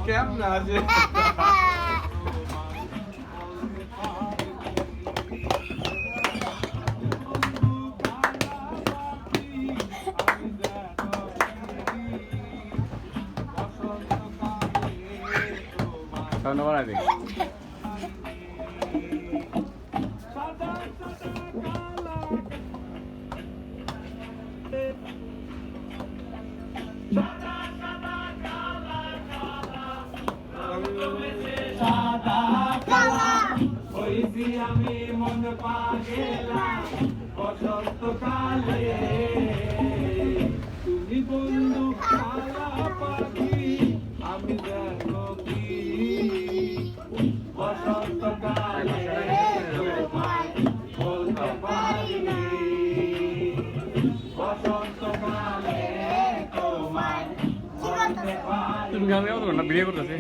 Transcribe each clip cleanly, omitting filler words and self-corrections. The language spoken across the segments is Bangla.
কেমন আছে ধন্যবাদ আদি আমি মন পাগেলা বসন্ত কালে তুমি বন্ধু কালা পাখি আমি দেখো কি বসন্ত কালে বলতে পারিনি বসন্ত কালে তোমায় বলতে পারি তুমি গান গাও তো না ভিডিও করতেছে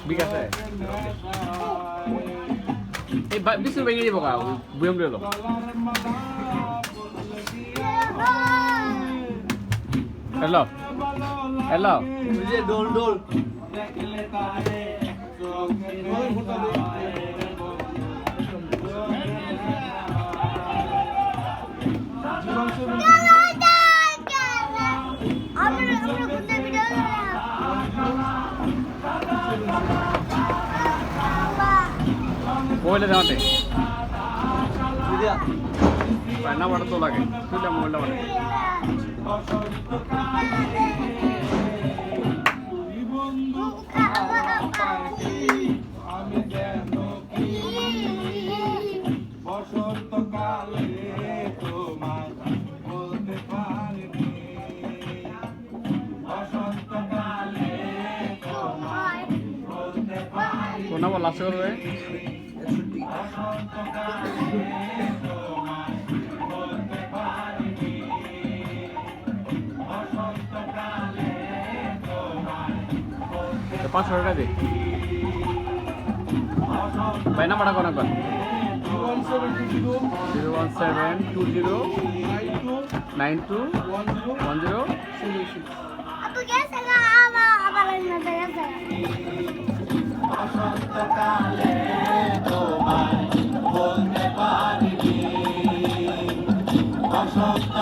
বিকাশে এই বিশুর ভেঙে যাবো কা বুয়ম দিল হ্যালো হ্যালো ডোল ডোল মোবাইলে দেওয়াতে না বাটা তো লাগে তুইলে মোবাইলটা বাটে বসন্তকালে তোমায় বলতে পারিনি বসন্তকালে তোমায় বলতে পারি কোন নাম লাস্ট করবে বসন্তকালে তোমায় বলতে পারিনি বসন্তকালে তোমায় 500 টাকা দে ভাই নাম্বারটা কোন কোন 017209210 Aku geser lah apa lagi nanti geser. বসন্তকালে তোমায় বলতে পারিনি বসন্ত